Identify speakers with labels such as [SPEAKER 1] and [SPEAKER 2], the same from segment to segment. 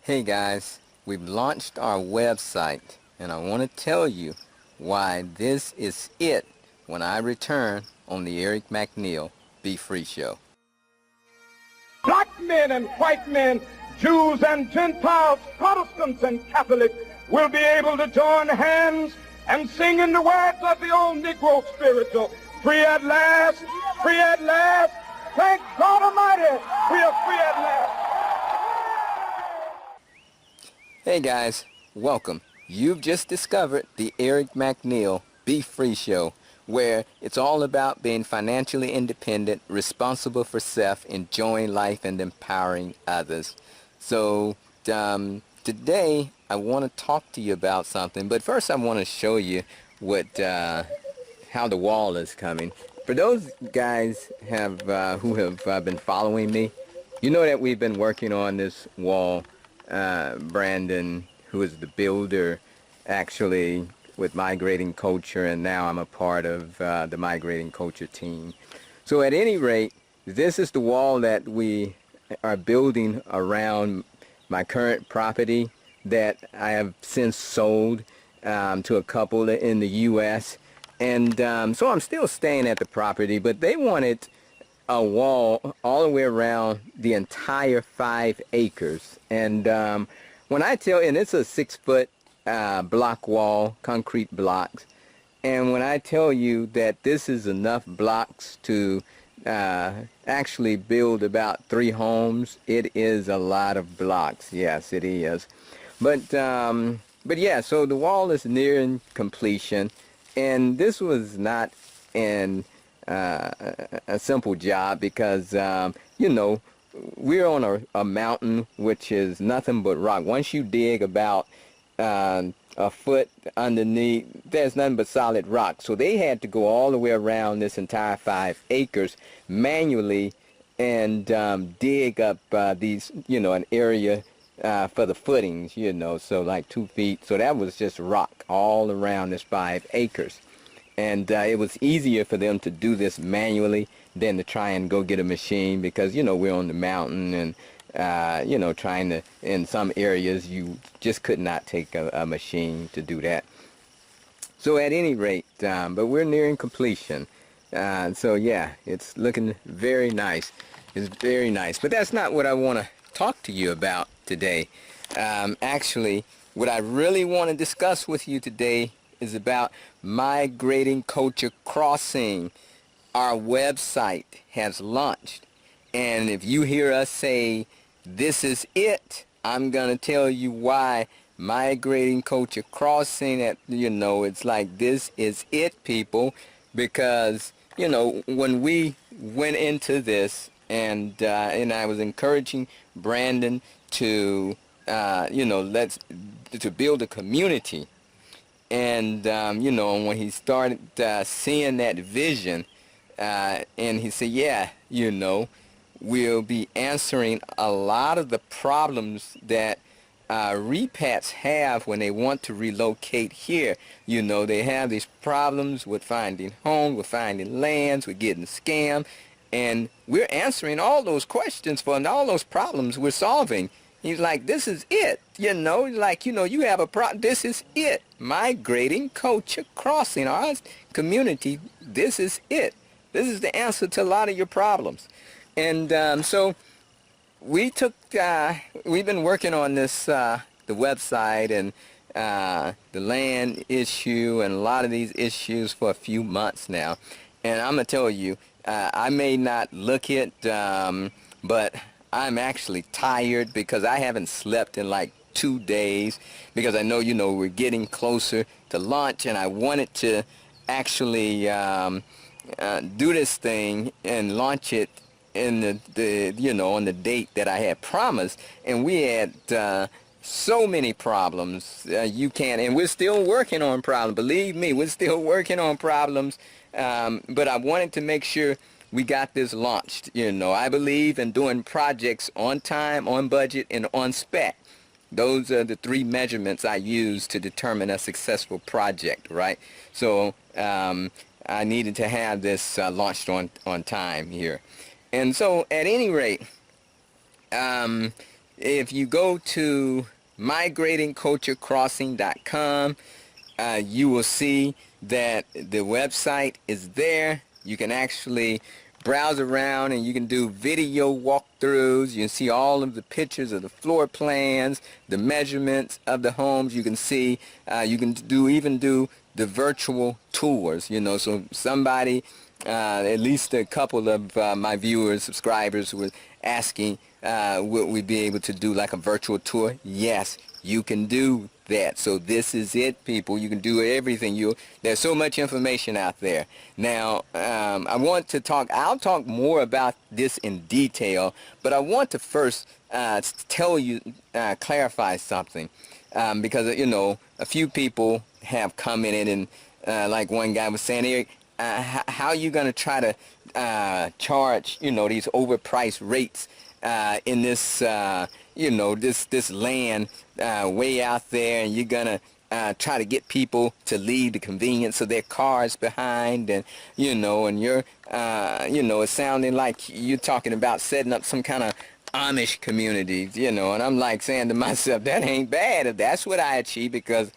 [SPEAKER 1] Hey guys, we've launched our website and I want to tell you why this is it when I return on the Eric McNeil Be Free Show.
[SPEAKER 2] Black men and white men, Jews and Gentiles, Protestants and Catholics will be able to join hands and sing in the words of the old Negro spiritual, free at last, free at last. Thank God Almighty, we are free at last.
[SPEAKER 1] Hey guys, welcome. You've just discovered the Eric McNeil Be Free Show, where it's all about being financially independent, responsible for self, enjoying life, and empowering others. So today I want to talk to you about something, but first I want to show you how the wall is coming. For those guys who have been following me, you know that we've been working on this wall. Brandon, who is the builder, actually, with Migrating Culture, and now I'm a part of the Migrating Culture team. So at any rate, this is the wall that we are building around my current property that I have since sold to a couple in the U.S. And so I'm still staying at the property, but they wanted a wall all the way around the entire 5 acres. And when I tell, and it's a 6-foot block wall, concrete blocks, and when I tell you that this is enough blocks to actually build about 3 homes, it is a lot of blocks. Yes, it is. But yeah, so the wall is nearing completion, and this was not a simple job because you know, we're on a mountain which is nothing but rock. Once you dig about a foot underneath, there's nothing but solid rock. So they had to go all the way around this entire 5 acres manually and dig up these, you know, an area for the footings, you know, so like 2 feet. So that was just rock all around this 5 acres. And it was easier for them to do this manually than to try and go get a machine because, you know, we're on the mountain and, you know, trying to, in some areas, you just could not take a machine to do that. So at any rate, but we're nearing completion. So yeah, it's looking very nice. It's very nice. But that's not what I want to talk to you about today. Actually, what I really want to discuss with you today is about Migrating Culture Crossing. Our website has launched, and if you hear us say this is it, I'm gonna tell you why Migrating Culture Crossing, you know, it's like this is it, people, because, you know, when we went into this and I was encouraging Brandon to you know, to build a community. And, you know, when he started seeing that vision, and he said, yeah, you know, we'll be answering a lot of the problems that repats have when they want to relocate here. You know, they have these problems with finding homes, with finding lands, with getting scammed. And we're answering all those questions for and all those problems we're solving. He's like, this is it, you know, like, you know, you have a problem, this is it. Migrating Culture Crossing, our community, this is it. This is the answer to a lot of your problems. And so we've been working on this, the website and the land issue and a lot of these issues for a few months now. And I'm going to tell you, I may not look it, but I'm actually tired because I haven't slept in like 2 days because I know, you know, we're getting closer to launch and I wanted to actually do this thing and launch it in the you know, on the date that I had promised, and we had so many problems. You can't, and we're still working on problems. Believe me, we're still working on problems, but I wanted to make sure we got this launched. You know, I believe in doing projects on time, on budget, and on spec. Those are the 3 measurements I use to determine a successful project, right? So I needed to have this launched on time here. And so at any rate, if you go to migratingculturecrossing.com, you will see that the website is there. You can actually browse around and you can do video walkthroughs. You can see all of the pictures of the floor plans, the measurements of the homes. You can see, you can even do the virtual tours, you know. So somebody, at least a couple of my viewers, subscribers were asking, would we be able to do like a virtual tour? Yes, you can do that. So this is it, people. You can do everything. There's so much information out there. Now, I want to I'll talk more about this in detail, but I want to first tell you, clarify something, because, you know, a few people have commented, and like one guy was saying, Eric, how are you going to try to charge, you know, these overpriced rates in this, you know, this land way out there, and you're gonna try to get people to leave the convenience of their cars behind, and you know, and you're you know, it's sounding like you're talking about setting up some kind of Amish community, you know. And I'm like saying to myself, that ain't bad if that's what I achieve, because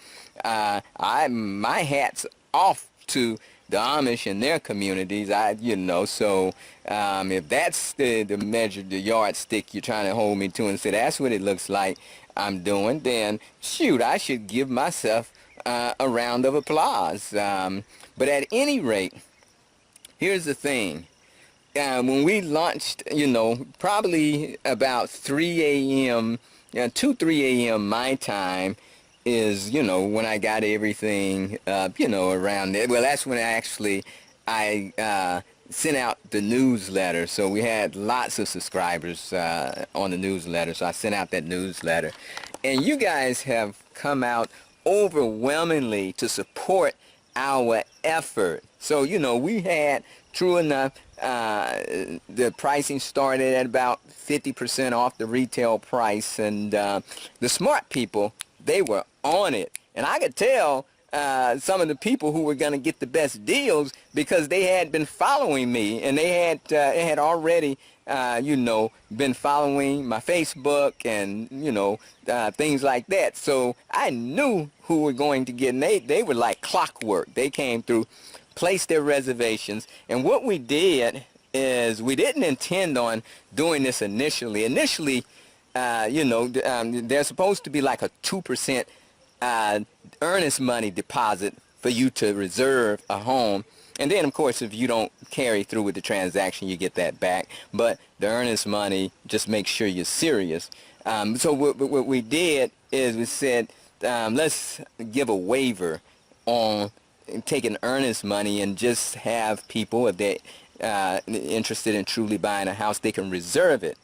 [SPEAKER 1] my hat's off to the Amish and their communities. You know, so if that's the measure, the yardstick you're trying to hold me to, and say that's what it looks like I'm doing, then shoot, I should give myself a round of applause. But at any rate, here's the thing. When we launched, you know, probably about 3 a.m., 3 a.m. my time, is, you know, when I got everything, you know, around there. Well, that's when I sent out the newsletter. So we had lots of subscribers on the newsletter. So I sent out that newsletter. And you guys have come out overwhelmingly to support our effort. So, you know, we had, true enough, the pricing started at about 50% off the retail price. And the smart people, they were on it. And I could tell some of the people who were going to get the best deals because they had been following me, and they had already, you know, been following my Facebook and, you know, things like that. So I knew who were going to get, and they were like clockwork. They came through, placed their reservations, and what we did is we didn't intend on doing this initially. Initially, you know, there's supposed to be like a 2% earnest money deposit for you to reserve a home, and then of course if you don't carry through with the transaction, you get that back. But the earnest money just makes sure you're serious. So what we did is we said, let's give a waiver on taking earnest money, and just have people, if they're interested in truly buying a house, they can reserve it.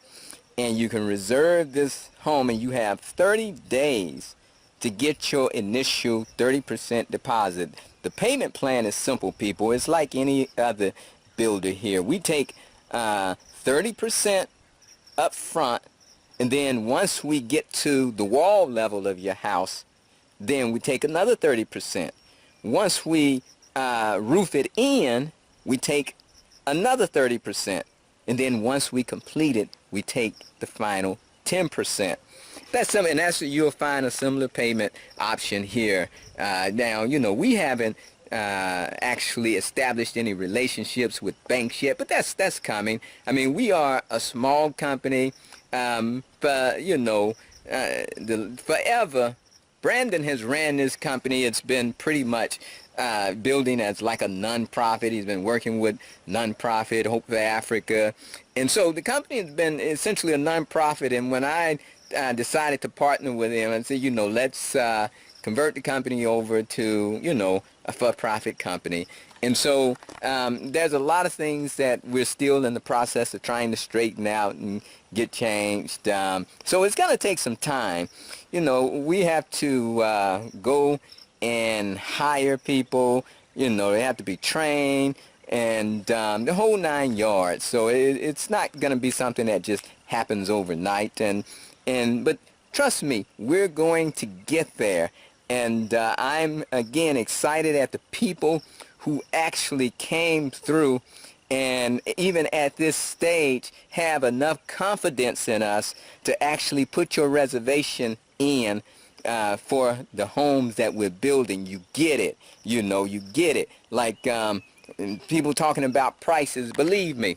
[SPEAKER 1] And you can reserve this home, and you have 30 days to get your initial 30% deposit. The payment plan is simple, people. It's like any other builder here. We take 30% up front, and then once we get to the wall level of your house, then we take another 30%. Once we roof it in, we take another 30%. And then once we complete it, we take the final 10%. That's something, and that's, you'll find a similar payment option here. Now, you know, we haven't actually established any relationships with banks yet, but that's coming. I mean, we are a small company, but you know, forever, Brandon has ran this company. It's been pretty much building as like a non-profit. He's been working with non-profit, Hope for Africa. And so the company has been essentially a non-profit. And when I decided to partner with him and say, you know, let's convert the company over to, you know, a for-profit company. And so there's a lot of things that we're still in the process of trying to straighten out and get changed. So it's going to take some time. You know, we have to go and hire people. You know, they have to be trained, and the whole 9 yards. So it's not going to be something that just happens overnight. But trust me, we're going to get there. And I'm, again, excited at the people who actually came through and even at this stage have enough confidence in us to actually put your reservation in for the homes that we're building. You get it. You get it. Like people talking about prices, believe me,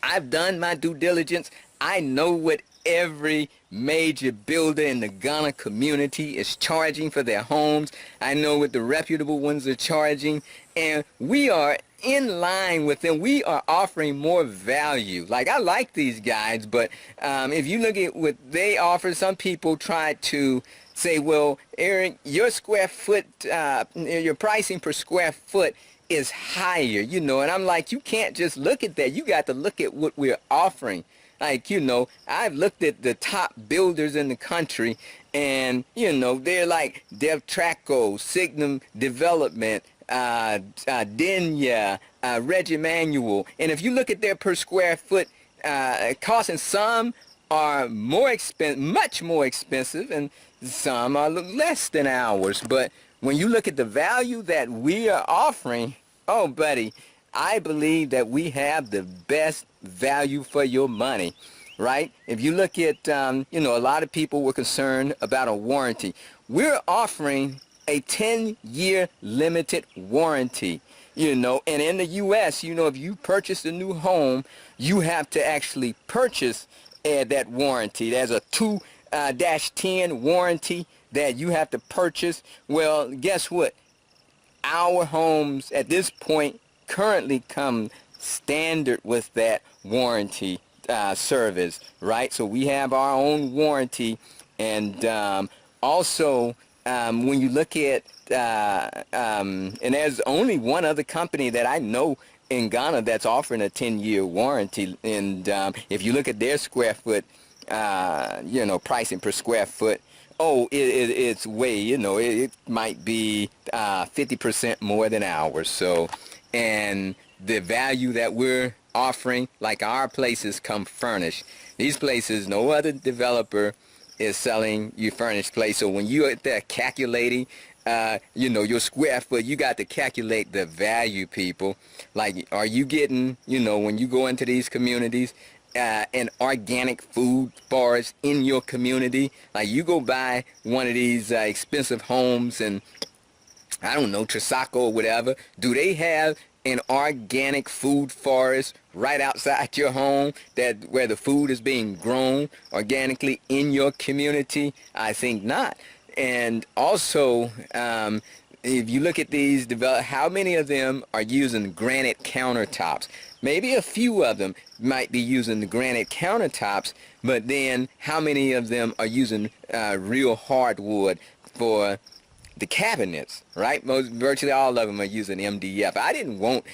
[SPEAKER 1] I've done my due diligence. I know what every major builder in the Ghana community is charging for their homes. I know what the reputable ones are charging, and we are in line with them. We are offering more value. Like, I like these guys, but if you look at what they offer, some people try to say, well, Eric, your square foot, your pricing per square foot is higher, and I'm like, you can't just look at that. You got to look at what we're offering. Like, I've looked at the top builders in the country, and, they're like DevTraco, Signum Development, Denya, Regimanuel. And if you look at their per square foot cost, and some are much more expensive, and some are less than ours. But when you look at the value that we are offering, oh, buddy, I believe that we have the best value for your money, right? If you look at, a lot of people were concerned about a warranty. We're offering a 10-year limited warranty, and in the U.S., if you purchase a new home, you have to actually purchase that warranty. There's a 2-10 warranty that you have to purchase. Well, guess what? Our homes at this point currently come standard with that warranty service, right? So we have our own warranty, and also when you look at and there's only one other company that I know in Ghana that's offering a 10-year warranty, and if you look at their square foot pricing per square foot, it's way, it might be 50% more than ours. So, and the value that we're offering, like our places come furnished. These places, no other developer is selling you furnished place. So when you're there calculating, your square foot, you got to calculate the value, people. Like, are you getting, when you go into these communities, an organic food forest in your community? Like, you go buy one of these expensive homes and, I don't know, Trisaco or whatever, do they have an organic food forest right outside your home where the food is being grown organically in your community? I think not. And also, if you look at these, how many of them are using granite countertops? Maybe a few of them might be using the granite countertops, but then how many of them are using real hardwood for the cabinets, right? Virtually all of them are using MDF. I didn't want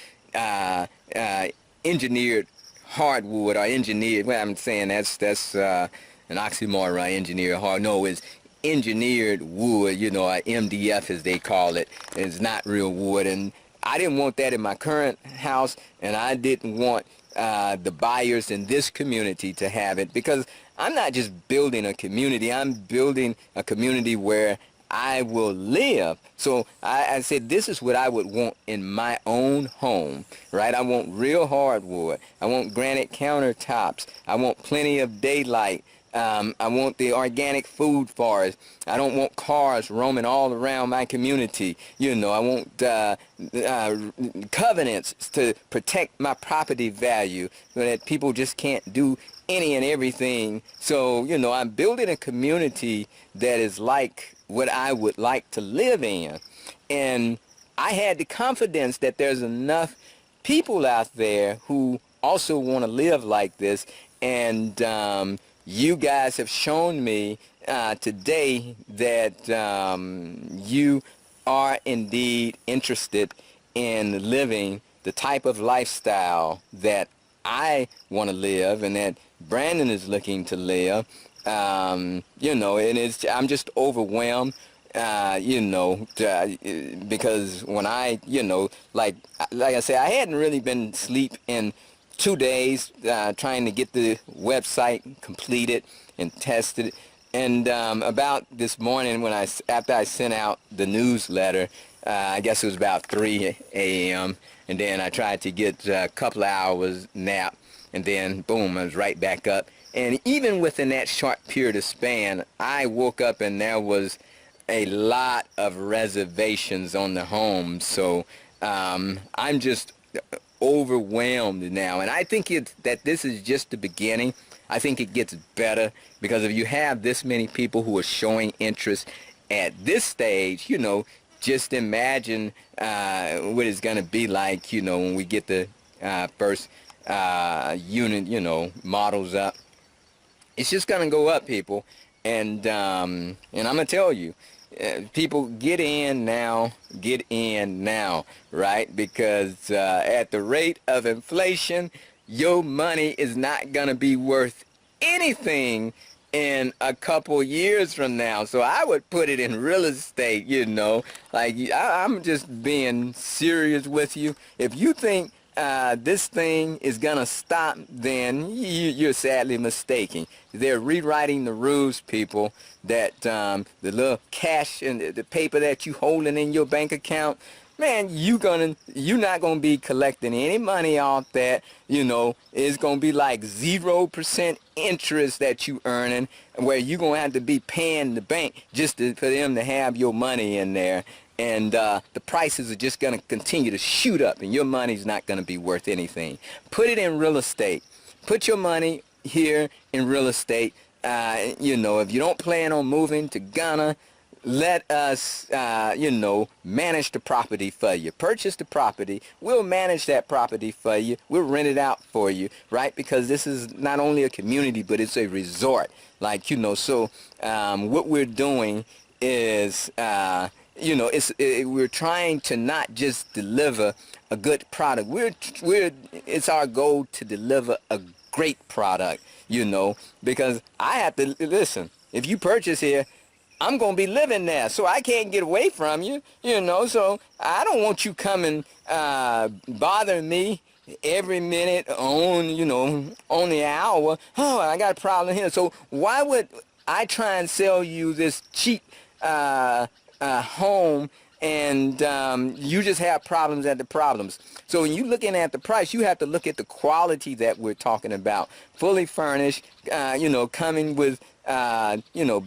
[SPEAKER 1] engineered hardwood or engineered, well, I'm saying that's an oxymoron, right? Engineered hard. No, it's engineered wood, or MDF as they call it. It's not real wood, and I didn't want that in my current house, and I didn't want the buyers in this community to have it, because I'm not just building a community, I'm building a community where I will live. So I said, this is what I would want in my own home, right? I want real hardwood. I want granite countertops. I want plenty of daylight. I want the organic food forest. I don't want cars roaming all around my community. I want covenants to protect my property value so that people just can't do any and everything. So, I'm building a community that is like what I would like to live in. And I had the confidence that there's enough people out there who also want to live like this. And you guys have shown me today that you are indeed interested in living the type of lifestyle that I want to live and that Brandon is looking to live. And I'm just overwhelmed, because when I, like I said, I hadn't really been asleep in 2 days trying to get the website completed and tested. And about this morning, after I sent out the newsletter, I guess it was about 3 a.m. and then I tried to get a couple of hours nap, and then boom, I was right back up. And even within that short period of span, I woke up and there was a lot of reservations on the home. So I'm just overwhelmed now, and I think that this is just the beginning. I think it gets better, because if you have this many people who are showing interest at this stage, just imagine what it's going to be like, when we get the first unit, models up. It's just going to go up, people. And I'm going to tell you, people, get in now, right? Because at the rate of inflation, your money is not going to be worth anything in a couple years from now. So I would put it in real estate, like I'm just being serious with you. If you think this thing is gonna stop, then you're sadly mistaken. They're rewriting the rules, people, that the little cash and the paper that you holding in your bank account, man, you're not gonna be collecting any money off that. It's gonna be like 0% interest that you earning, where you're gonna have to be paying the bank just for them to have your money in there. And the prices are just going to continue to shoot up, and your money's not going to be worth anything. Put it in real estate. Put your money here in real estate. If you don't plan on moving to Ghana, let us, manage the property for you. Purchase the property. We'll manage that property for you. We'll rent it out for you, right? Because this is not only a community, but it's a resort. So what we're doing is... we're trying to not just deliver a good product. It's our goal to deliver a great product, because I have to, listen, if you purchase here, I'm going to be living there, so I can't get away from you, so I don't want you coming, bothering me every minute on the hour. Oh, I got a problem here. So why would I try and sell you this cheap, home, and you just have problems at the problems? So when you're looking at the price, you have to look at the quality that we're talking about. Fully furnished, coming with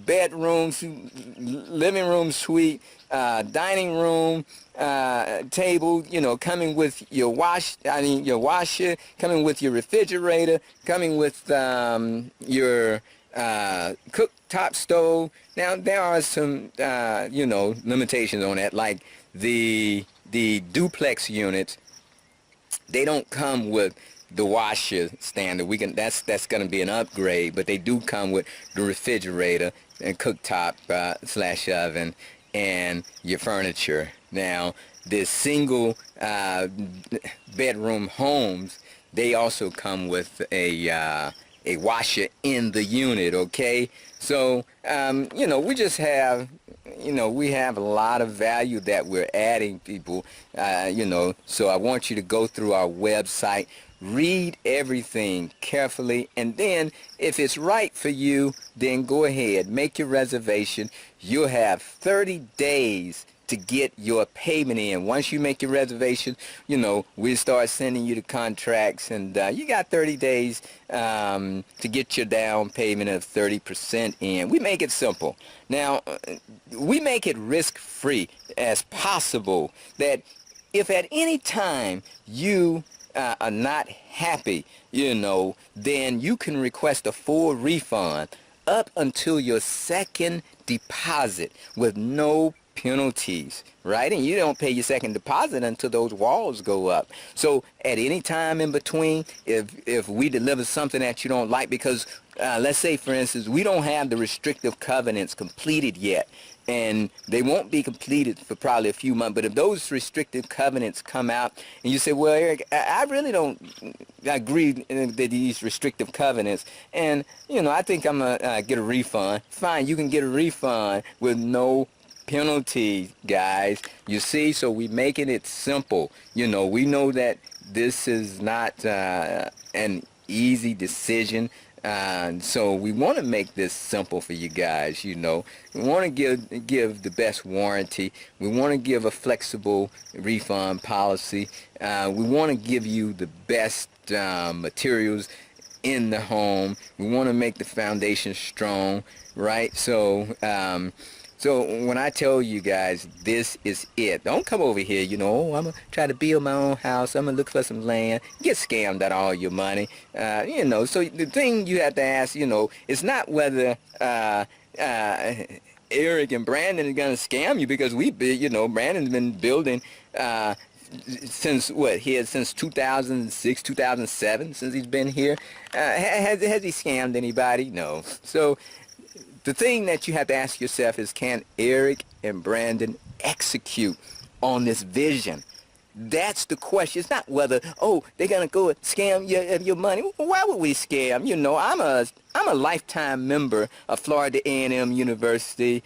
[SPEAKER 1] bedrooms, living room suite, dining room, table, coming with your washer, coming with your refrigerator, coming with your cooktop stove. Now there are some limitations on that, like the duplex units. They don't come with the washer standard. That's going to be an upgrade, but they do come with the refrigerator and cooktop slash oven and your furniture. Now the single bedroom homes, they also come with a washer in the unit, okay? So, we just have, we have a lot of value that we're adding, people, so I want you to go through our website, read everything carefully, and then if it's right for you, then go ahead, make your reservation. You'll have 30 days to get your payment in. Once you make your reservation, we start sending you the contracts, and you got 30 days to get your down payment of 30% in. We make it simple. Now, we make it risk-free as possible, that if at any time you are not happy, then you can request a full refund up until your second deposit with no penalties, right? And you don't pay your second deposit until those walls go up. So at any time in between, if we deliver something that you don't like, because let's say, for instance, we don't have the restrictive covenants completed yet, and they won't be completed for probably a few months. But if those restrictive covenants come out and you say, well, Eric, I really don't agree with these restrictive covenants, and I think I'm gonna get a refund. Fine, you can get a refund with no penalty, guys. You see, so we making it simple. We know that this is not an easy decision. So we want to make this simple for you guys. We want to give the best warranty. We want to give a flexible refund policy. We want to give you the best materials in the home. We want to make the foundation strong, right? So when I tell you guys, this is it. Don't come over here, oh, I'm going to try to build my own house. I'm going to look for some land. Get scammed out of all your money. So the thing you have to ask, it's not whether Eric and Brandon are going to scam you, because Brandon's been building since since 2006, 2007, since he's been here. Has he scammed anybody? No. So the thing that you have to ask yourself is, can Eric and Brandon execute on this vision? That's the question. It's not whether, oh, they're gonna go and scam your money. Why would we scam? I'm a lifetime member of Florida A&M University,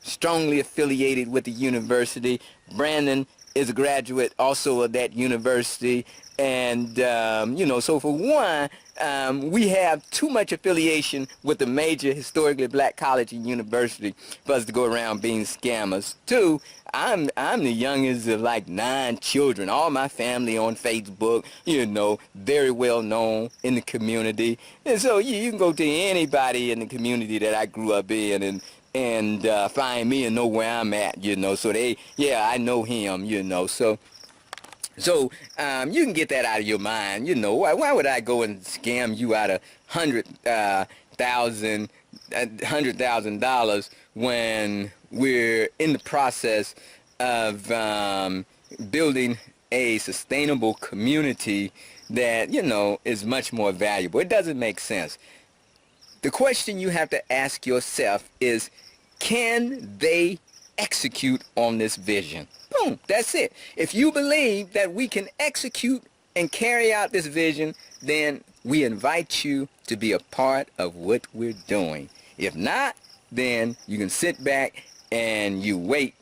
[SPEAKER 1] strongly affiliated with the university. Brandon is a graduate also of that university, and so for one, we have too much affiliation with a major historically black college and university for us to go around being scammers. Two, I'm the youngest of like 9 children. All my family on Facebook, very well known in the community. And so you can go to anybody in the community that I grew up in and find me and know where I'm at, So I know him, So you can get that out of your mind. Why would I go and scam you out of $100,000 when we're in the process of building a sustainable community that is much more valuable? It doesn't make sense. The question you have to ask yourself is, can they execute on this vision? Boom, that's it. If you believe that we can execute and carry out this vision, then we invite you to be a part of what we're doing. If not, then you can sit back and you wait.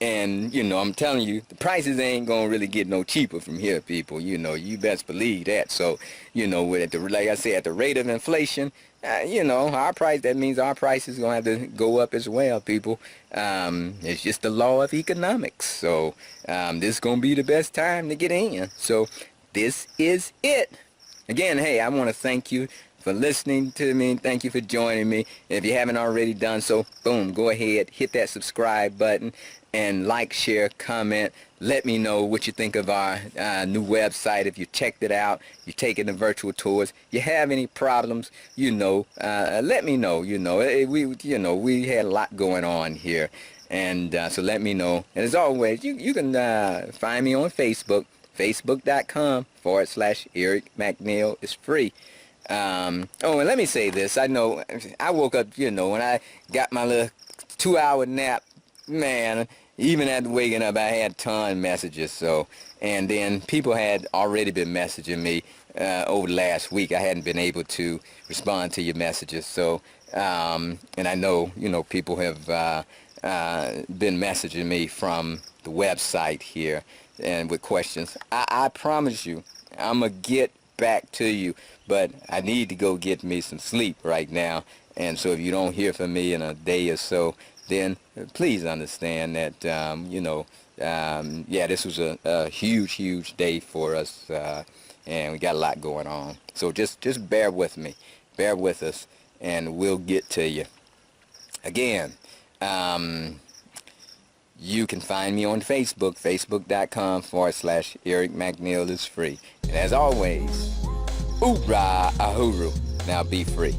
[SPEAKER 1] And, I'm telling you, the prices ain't going to really get no cheaper from here, people. You best believe that. So, like I said, at the rate of inflation, our price, that means our price is going to have to go up as well, people. It's just the law of economics. So this is going to be the best time to get in. So this is it. Again, hey, I want to thank you for listening to me. Thank you for joining me. If you haven't already done so, boom, go ahead, hit that subscribe button and like, share, comment. Let me know what you think of our new website. If you checked it out, you're taking the virtual tours, you have any problems, let me know. We had a lot going on here, and so let me know. And as always, you can find me on Facebook, facebook.com/Eric McNeil. It's free. And let me say this. I know I woke up, when I got my little 2-hour nap, man, even after waking up, I had a ton of messages. So, and then people had already been messaging me over the last week. I hadn't been able to respond to your messages. So, and I know, people have been messaging me from the website here and with questions. I promise you, I'm going to get back to you, but I need to go get me some sleep right now. And so if you don't hear from me in a day or so, then please understand that, this was a huge day for us, and we got a lot going on. So just bear with me, bear with us, and we'll get to you. Again, you can find me on Facebook, facebook.com/Eric McNeil is free. And as always, hoorah, ahuru, now be free.